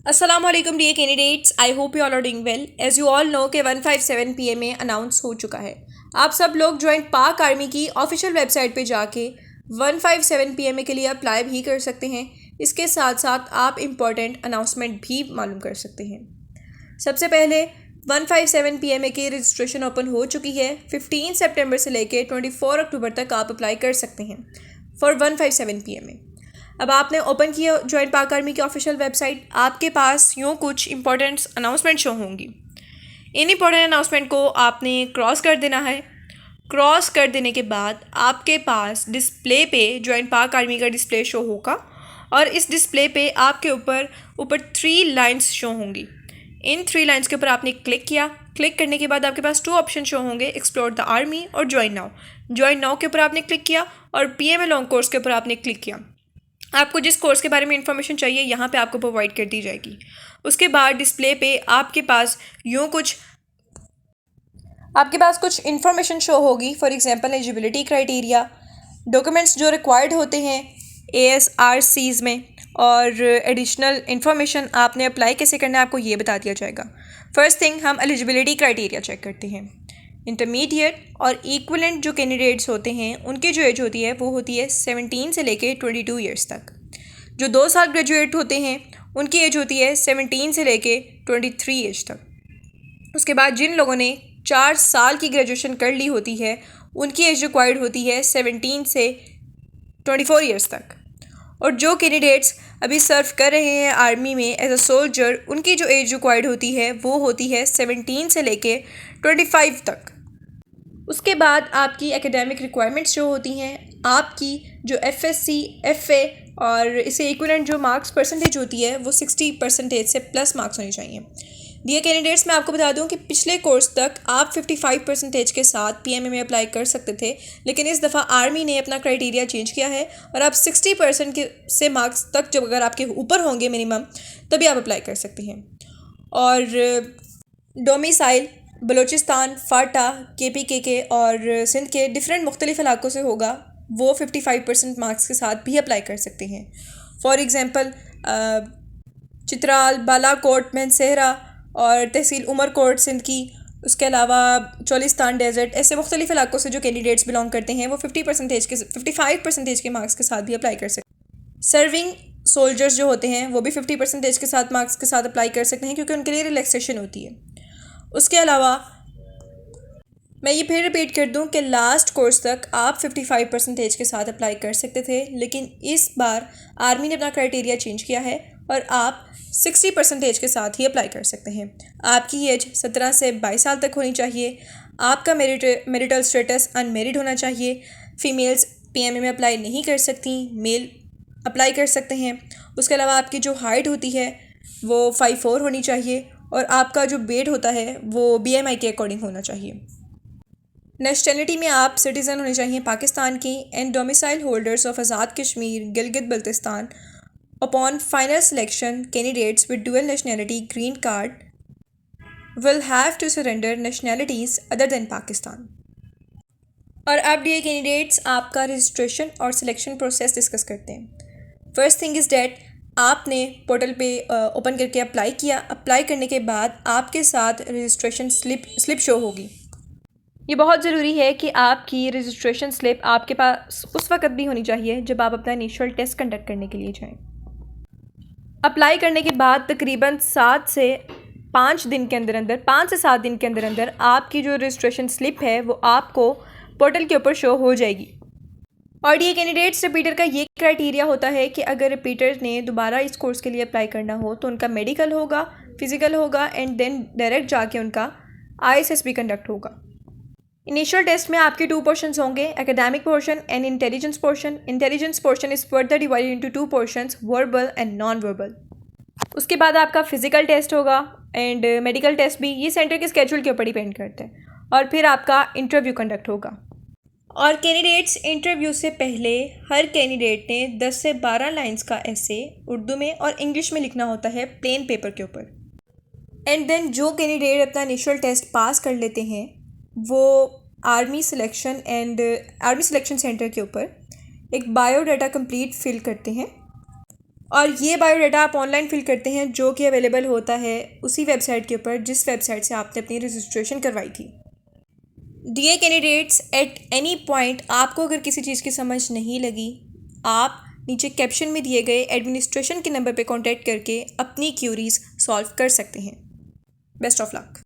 अस्सलाम वालेकुम dear candidates, I hope you all are doing well. As you all know कि 157 PM में announce हो चुका है। आप सब लोग जॉइंट पाक आर्मी की ऑफिशियल वेबसाइट पे जाके 157 PM के लिए अप्लाई भी कर सकते हैं। इसके साथ साथ आप इम्पॉर्टेंट अनाउंसमेंट भी मालूम कर सकते हैं। सबसे पहले 157 PM की रजिस्ट्रेशन ओपन हो चुकी है। 15 सितंबर से लेकर 24 अक्टूबर तक आप अप्लाई कर सकते हैं फॉर 157 PM। अब आपने ओपन किया जॉइंट पाक आर्मी की ऑफिशियल वेबसाइट, आपके पास यूँ कुछ इंपॉर्टेंट अनाउंसमेंट शो होंगी। इन इंपॉर्टेंट अनाउंसमेंट को आपने क्रॉस कर देना है। क्रॉस कर देने के बाद आपके पास डिस्प्ले पे जॉइंट पाक आर्मी का डिस्प्ले शो होगा और इस डिस्प्ले पे आपके ऊपर 3 लाइंस शो होंगी। इन 3 लाइंस के ऊपर आपने क्लिक किया। क्लिक करने के बाद आपके पास 2 ऑप्शन शो होंगे, एक्सप्लोर द आर्मी और ज्वाइन नाउ। ज्वाइन नाउ के ऊपर आपने क्लिक किया और PMA लॉन्ग कोर्स के ऊपर आपने क्लिक किया। आपको जिस कोर्स के बारे में इंफॉर्मेशन चाहिए यहाँ पे आपको प्रोवाइड कर दी जाएगी। उसके बाद डिस्प्ले पे आपके पास कुछ इंफॉर्मेशन शो होगी। For example eligibility criteria, documents जो रिक्वायर्ड होते हैं ASRCs में, और एडिशनल इन्फॉर्मेशन आपने अप्लाई कैसे करना है आपको ये बता दिया जाएगा। फर्स्ट थिंग, हम एलिजिबिलिटी क्राइटेरिया चेक करते हैं। इंटरमीडिएट और इक्वलेंट जो कैंडिडेट्स होते हैं उनकी जो एज होती है वो होती है 17 से लेके 22 ईयर्स तक। जो 2 साल ग्रेजुएट होते हैं उनकी एज होती है 17 से लेके 23 एज तक। उसके बाद जिन लोगों ने 4 साल की ग्रेजुएशन कर ली होती है उनकी एज रिक्वायर्ड होती है 17 से 24 ईयर्स तक। और जो कैंडिडेट्स अभी सर्व कर रहे हैं आर्मी में एज अ सोल्जर, उनकी जो एज रिक्वायर्ड होती है वो होती है 17 से लेके 25 तक। उसके बाद आपकी एकेडमिक रिक्वायरमेंट्स जो होती हैं, आपकी जो FSC, FA और इसे इक्विवेलेंट जो मार्क्स परसेंटेज होती है वो 60% से प्लस मार्क्स होने चाहिए। डियर कैंडिडेट्स, मैं आपको बता दूं कि पिछले कोर्स तक आप 55% के साथ PMA में अप्लाई कर सकते थे, लेकिन इस दफ़ा आर्मी ने अपना क्राइटेरिया चेंज किया है और आप 60% के से मार्क्स तक जब अगर आपके ऊपर होंगे मिनिमम, तभी आप अप्लाई कर सकते हैं। और डोमिसाइल बलूचिस्तान, फाटा, KPKK और सिंध के डिफरेंट मुख्तलिफ इलाकों से होगा, वो 55% मार्क्स के साथ भी अप्लाई कर सकते हैं। फॉर एग्ज़ाम्पल चित्राल, बालाकोट, मैनसेहरा और तहसील उमरकोट सिंध की, उसके अलावा चोलिस्तान डेजर्ट, ऐसे मुख्तलिफ इलाकों से जो कैंडिडेट्स बिलोंग करते हैं वो 55% के मार्क्स के साथ भी अप्लाई कर सकते हैं। सर्विंग सोल्जर्स जो होते हैं वो भी 50% के साथ मार्क्स के साथ अप्लाई कर सकते हैं क्योंकि उनके लिए रिलैक्सेशन होती है। उसके अलावा मैं ये फिर रिपीट कर दूं कि लास्ट कोर्स तक आप 55% के साथ अप्लाई कर सकते थे, लेकिन इस बार आर्मी ने अपना क्राइटेरिया चेंज किया है और आप 60% के साथ ही अप्लाई कर सकते हैं। आपकी एज 17 से 22 साल तक होनी चाहिए। आपका मैरिटल स्टेटस अनमेरिड होना चाहिए। फ़ीमेल्स PMA में अप्लाई नहीं कर सकती, मेल अप्लाई कर सकते हैं। उसके अलावा आपकी जो हाइट होती है वो 5'4" होनी चाहिए और आपका जो वेट होता है वो BMI के अकॉर्डिंग होना चाहिए। नेशनलिटी में आप सिटीज़न होने चाहिए पाकिस्तान की। And domicile holders of Azad Kashmir, Gilgit Baltistan. Upon final selection, candidates with dual nationality green card will have to surrender nationalities other than Pakistan. और अब डियर कैंडिडेट्स, आपका रजिस्ट्रेशन और सिलेक्शन प्रोसेस डिस्कस करते हैं। फर्स्ट थिंग इज़ डैट आपने पोर्टल पे open करके apply किया। अप्लाई करने के बाद आपके साथ रजिस्ट्रेशन स्लिप शो होगी। ये बहुत ज़रूरी है कि आपकी रजिस्ट्रेशन स्लिप आपके पास उस वक्त भी होनी चाहिए जब आप अपना इनिशियल टेस्ट कंडक्ट करने के लिए जाएं। अप्लाई करने के बाद तकरीबन 5 से 7 दिन के अंदर अंदर आपकी जो रजिस्ट्रेशन स्लिप है वो आपको पोर्टल के ऊपर शो हो जाएगी। और ये कैंडिडेट्स रिपीटर का ये क्राइटेरिया होता है कि अगर रिपीटर ने दोबारा इस कोर्स के लिए अप्लाई करना हो तो उनका मेडिकल होगा, फिज़िकल होगा एंड देन डायरेक्ट जाके उनका ISSB कंडक्ट होगा। इनिशियल टेस्ट में आपके 2 पोर्शंस होंगे, academic portion and intelligence portion. Intelligence portion is further divided into 2 portions, verbal and non verbal. उसके बाद आपका फिज़िकल टेस्ट होगा एंड मेडिकल टेस्ट भी, ये सेंटर के स्केड्यूल के ऊपर डिपेंड करते हैं। और फिर आपका इंटरव्यू कंडक्ट होगा। और कैंडिडेट्स, इंटरव्यू से पहले हर कैंडिडेट ने 10 से 12 लाइंस का ऐसे उर्दू में और इंग्लिश में लिखना होता है प्लेन पेपर के ऊपर। एंड देन जो कैंडिडेट अपना इनिशियल टेस्ट पास कर लेते हैं वो आर्मी सिलेक्शन सेंटर के ऊपर एक बायोडाटा कंप्लीट फिल करते हैं और ये बायोडाटा आप ऑनलाइन फिल करते हैं, जो कि अवेलेबल होता है उसी वेबसाइट के ऊपर जिस वेबसाइट से आपने अपनी रजिस्ट्रेशन करवाई थी। Dear candidates, at any point आपको अगर किसी चीज़ की समझ नहीं लगी, आप नीचे कैप्शन में दिए गए एडमिनिस्ट्रेशन के नंबर पे कांटेक्ट करके अपनी क्यूरीज सॉल्व कर सकते हैं। Best of luck.